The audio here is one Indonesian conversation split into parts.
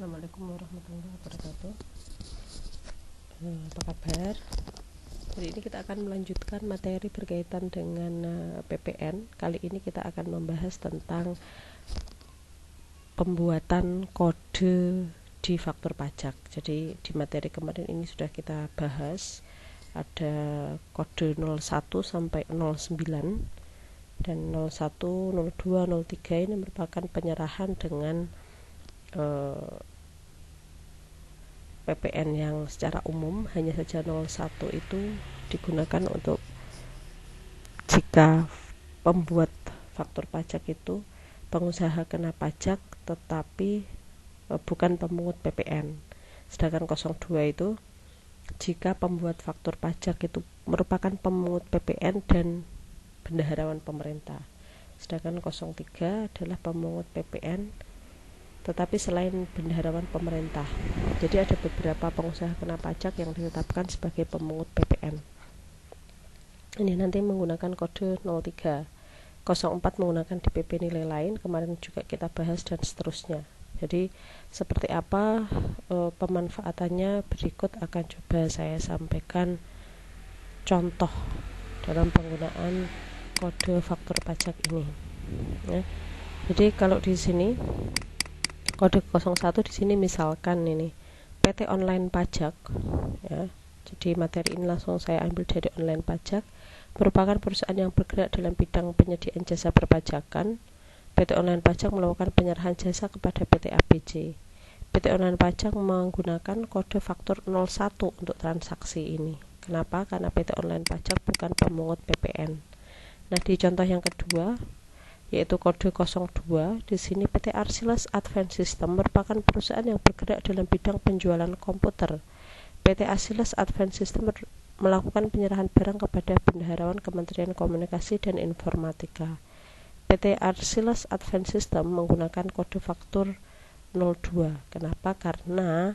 Assalamualaikum warahmatullahi wabarakatuh. Apa kabar? Hari ini kita akan melanjutkan materi berkaitan dengan PPN. Kali ini kita akan membahas tentang pembuatan kode di faktur pajak. Jadi di materi kemarin ini sudah kita bahas ada kode 01 sampai 09 dan 01, 02, 03 ini merupakan penyerahan dengan PPN yang secara umum. Hanya saja 01 itu digunakan untuk jika pembuat faktur pajak itu pengusaha kena pajak tetapi bukan pemungut PPN. Sedangkan 02 itu jika pembuat faktur pajak itu merupakan pemungut PPN dan bendaharawan pemerintah. Sedangkan 03 adalah pemungut PPN tetapi selain bendaharawan pemerintah. Jadi ada beberapa pengusaha kena pajak yang ditetapkan sebagai pemungut PPN. Ini nanti menggunakan kode 03. 04 menggunakan DPP nilai lain, kemarin juga kita bahas, dan seterusnya. Jadi seperti apa pemanfaatannya berikut akan coba saya sampaikan contoh dalam penggunaan kode faktur pajak ini. Ya. Jadi kalau di sini kode 01 di sini misalkan ini PT Online Pajak, ya. Jadi materi ini langsung saya ambil dari Online Pajak, merupakan perusahaan yang bergerak dalam bidang penyediaan jasa perpajakan. PT Online Pajak melakukan penyerahan jasa kepada PT ABC. PT Online Pajak menggunakan kode faktur 01 untuk transaksi ini. Kenapa? Karena PT Online Pajak bukan pemungut PPN. Nah, di contoh yang kedua yaitu kode 02, di sini PT Arsiles Advanced System merupakan perusahaan yang bergerak dalam bidang penjualan komputer. PT Arsiles Advanced System melakukan penyerahan barang kepada bendaharawan Kementerian Komunikasi dan Informatika. PT Arsiles Advanced System menggunakan kode faktur 02. Kenapa? Karena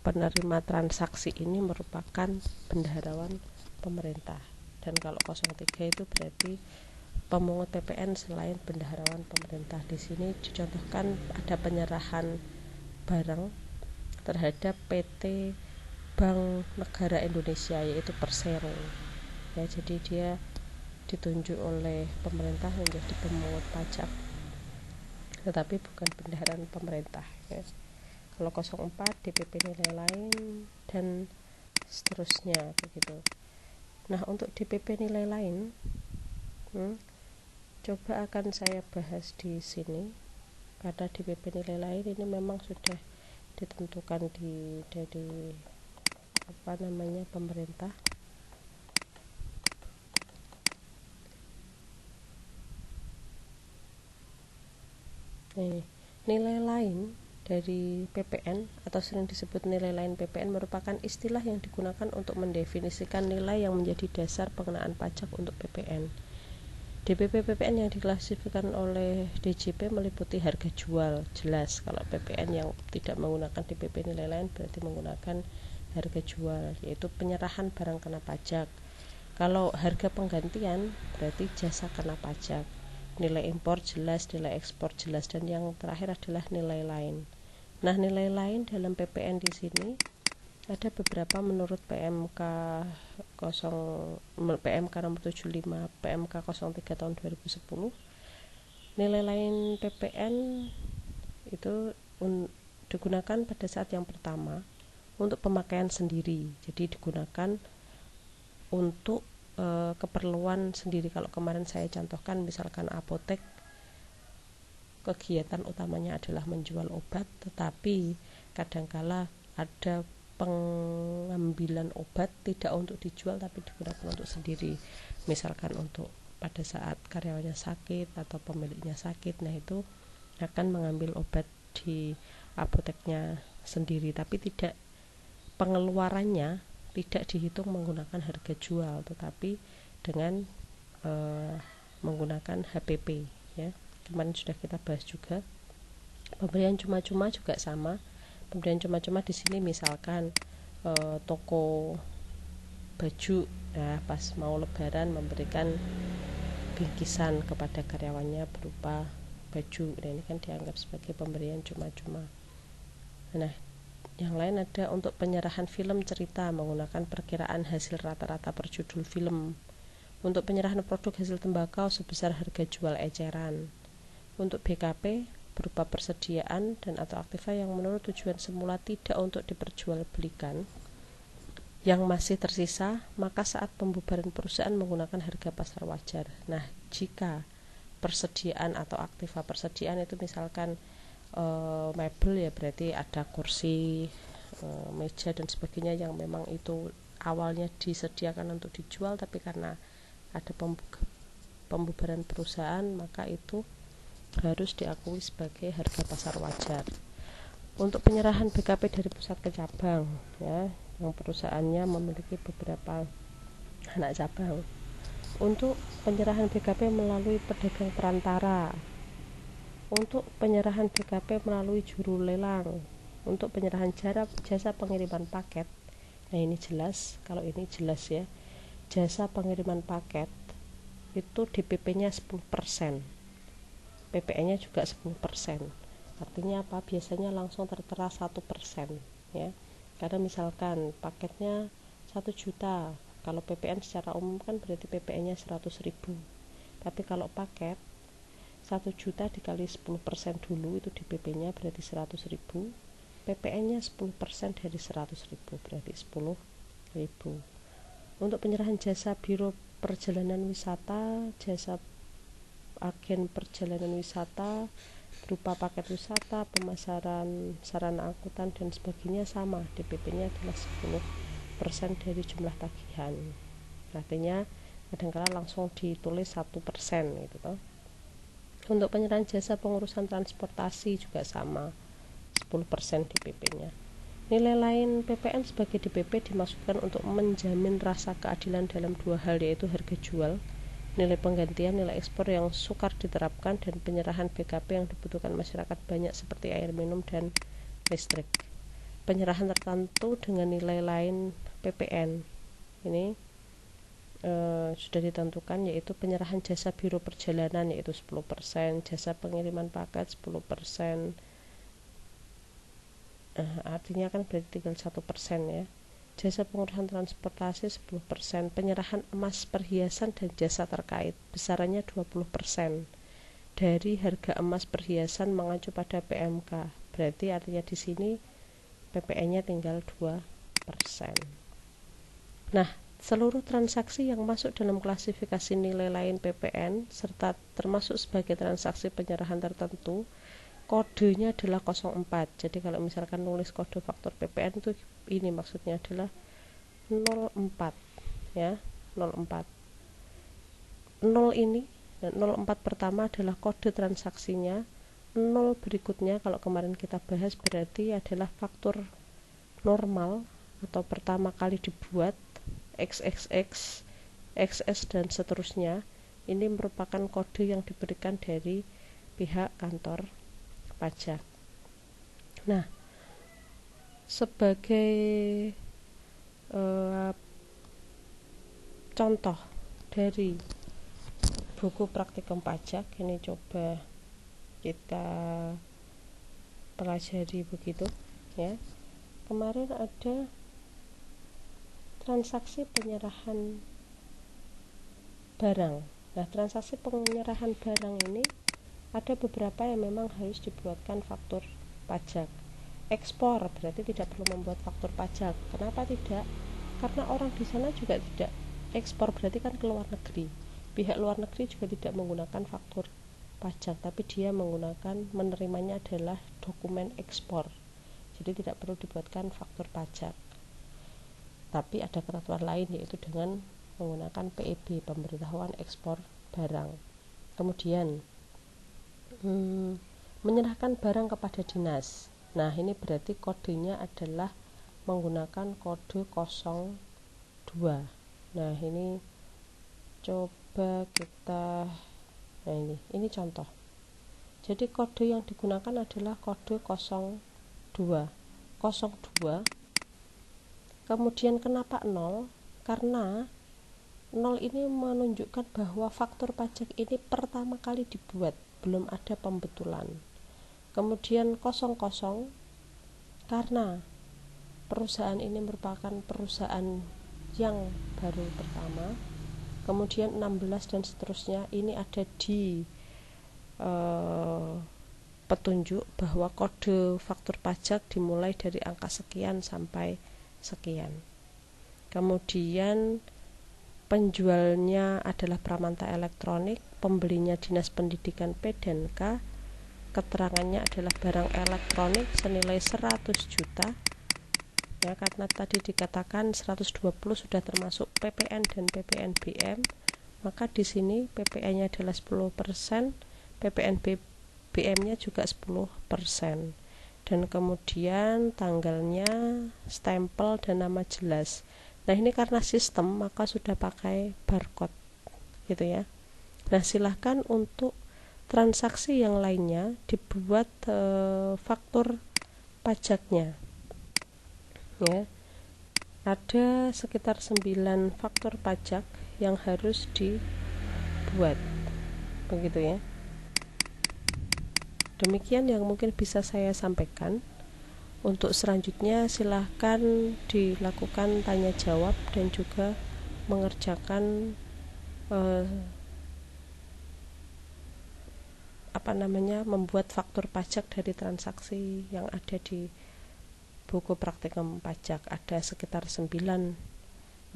penerima transaksi ini merupakan bendaharawan pemerintah. Dan kalau 03 itu berarti pemungut PPN selain bendaharawan pemerintah. Di sini dicontohkan ada penyerahan barang terhadap PT Bank Negara Indonesia yaitu Persero. Ya, jadi dia ditunjuk oleh pemerintah menjadi pemungut pajak, tetapi bukan bendaharawan pemerintah. Ya. Kalau 04 DPP nilai lain dan seterusnya begitu. Nah, untuk DPP nilai lain coba akan saya bahas di sini karena DPP nilai lain ini memang sudah ditentukan dari pemerintah. Nilai lain dari PPN atau sering disebut nilai lain PPN merupakan istilah yang digunakan untuk mendefinisikan nilai yang menjadi dasar pengenaan pajak untuk PPN. DPP PPN yang diklasifikasikan oleh DJP meliputi harga jual, jelas. Kalau PPN yang tidak menggunakan DPP nilai lain berarti menggunakan harga jual, yaitu penyerahan barang kena pajak. Kalau harga penggantian berarti jasa kena pajak. Nilai impor jelas, nilai ekspor jelas, dan yang terakhir adalah nilai lain. Nah, nilai lain dalam PPN di sini ada beberapa menurut PMK nomor 75, PMK 03 tahun 2010. Nilai lain PPN itu digunakan pada saat yang pertama untuk pemakaian sendiri. Jadi digunakan untuk keperluan sendiri. Kalau kemarin saya contohkan misalkan apotek, kegiatan utamanya adalah menjual obat, tetapi kadangkala ada pengambilan obat tidak untuk dijual tapi digunakan untuk sendiri, misalkan untuk pada saat karyawannya sakit atau pemiliknya sakit. Nah, itu akan mengambil obat di apoteknya sendiri, tapi tidak, pengeluarannya tidak dihitung menggunakan harga jual tetapi dengan menggunakan HPP, ya. Kemarin sudah kita bahas juga. Pemberian cuma-cuma juga sama. Pemberian cuma-cuma di sini misalkan toko baju, nah pas mau lebaran memberikan bingkisan kepada karyawannya berupa baju. Nah, ini kan dianggap sebagai pemberian cuma-cuma. Nah, yang lain ada untuk penyerahan film cerita menggunakan perkiraan hasil rata-rata per judul film. Untuk penyerahan produk hasil tembakau sebesar harga jual eceran. Untuk BKP berupa persediaan dan atau aktiva yang menurut tujuan semula tidak untuk diperjualbelikan yang masih tersisa, maka saat pembubaran perusahaan menggunakan harga pasar wajar. Nah, jika persediaan atau aktiva persediaan itu misalkan mebel, ya berarti ada kursi, meja dan sebagainya yang memang itu awalnya disediakan untuk dijual, tapi karena ada pembubaran perusahaan maka itu harus diakui sebagai harga pasar wajar. Untuk penyerahan BKP dari pusat ke cabang, ya, yang perusahaannya memiliki beberapa anak cabang. Untuk penyerahan BKP melalui pedagang perantara. Untuk penyerahan BKP melalui juru lelang. Untuk penyerahan jasa pengiriman paket. Nah, ini jelas, kalau ini jelas ya. Jasa pengiriman paket itu DPP-nya 10%. PPN-nya juga 10%. Artinya apa? Biasanya langsung tertera 1%, ya. Karena misalkan paketnya 1 juta, kalau PPN secara umum kan berarti PPN-nya 100.000. Tapi kalau paket 1 juta dikali 10% dulu itu DPP-nya berarti 100.000, PPN-nya 10% dari 100.000 berarti 10.000. Untuk penyerahan jasa biro perjalanan wisata, jasa agen perjalanan wisata berupa paket wisata, pemasaran sarana angkutan dan sebagainya sama, DPP-nya adalah 10% dari jumlah tagihan. Artinya kadang-kala langsung ditulis 1% gitu toh. Untuk penyerahan jasa pengurusan transportasi juga sama, 10% DPP-nya. Nilai lain PPN sebagai DPP dimaksudkan untuk menjamin rasa keadilan dalam dua hal, yaitu harga jual, nilai penggantian, nilai ekspor yang sukar diterapkan, dan penyerahan BKP yang dibutuhkan masyarakat banyak seperti air minum dan listrik. Penyerahan tertentu dengan nilai lain PPN ini sudah ditentukan, yaitu penyerahan jasa biro perjalanan yaitu 10%, jasa pengiriman paket 10%. Artinya kan berarti tinggal 1% ya. Jasa pengurusan transportasi 10%, penyerahan emas perhiasan dan jasa terkait besarannya 20% dari harga emas perhiasan mengacu pada PMK. Berarti artinya di sini PPN-nya tinggal 2%. Nah, seluruh transaksi yang masuk dalam klasifikasi nilai lain PPN serta termasuk sebagai transaksi penyerahan tertentu, kodenya adalah 04. Jadi kalau misalkan nulis kode faktur PPN itu ini maksudnya adalah 04 ya, 04. 0 ini dan 04 pertama adalah kode transaksinya. 0 berikutnya kalau kemarin kita bahas berarti adalah faktur normal atau pertama kali dibuat, XXX, XS dan seterusnya. Ini merupakan kode yang diberikan dari pihak kantor pajak. Nah, sebagai contoh dari buku praktikum pajak ini coba kita pelajari begitu ya. Kemarin ada transaksi penyerahan barang. Nah, transaksi penyerahan barang ini ada beberapa yang memang harus dibuatkan faktur pajak. Ekspor berarti tidak perlu membuat faktur pajak. Kenapa tidak? Karena orang di sana juga tidak ekspor, berarti kan ke luar negeri. Pihak luar negeri juga tidak menggunakan faktur pajak, tapi dia menggunakan, menerimanya adalah dokumen ekspor. Jadi tidak perlu dibuatkan faktur pajak. Tapi ada ketentuan lain, yaitu dengan menggunakan PEB, pemberitahuan ekspor barang. Kemudian menyerahkan barang kepada dinas. Nah, ini berarti kodenya adalah menggunakan kode 02. Nah, ini coba kita, nah ini contoh. Jadi kode yang digunakan adalah kode 02. Kemudian kenapa 0? Karena 0 ini menunjukkan bahwa faktur pajak ini pertama kali dibuat. belum ada pembetulan. Kemudian 00, karena perusahaan ini merupakan perusahaan yang baru pertama. Kemudian 16 dan seterusnya ini ada di petunjuk bahwa kode faktur pajak dimulai dari angka sekian sampai sekian. Kemudian penjualnya adalah Pramanta Elektronik, pembelinya Dinas Pendidikan P dan K, keterangannya adalah barang elektronik senilai 100 juta. Ya, karena tadi dikatakan 120 sudah termasuk PPN dan PPN BM, maka di sini PPN-nya adalah 10%, PPN BM-nya juga 10%. Dan kemudian tanggalnya, stempel dan nama jelas. Nah, ini karena sistem maka sudah pakai barcode gitu ya. Nah, silahkan untuk transaksi yang lainnya dibuat faktur pajaknya ya. Ada sekitar 9 faktur pajak yang harus dibuat begitu ya. Demikian yang mungkin bisa saya sampaikan. Untuk selanjutnya silahkan dilakukan tanya jawab dan juga mengerjakan membuat faktur pajak dari transaksi yang ada di buku praktikum pajak. Ada sekitar 9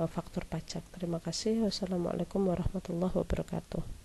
faktur pajak. Terima kasih. Wassalamualaikum warahmatullahi wabarakatuh.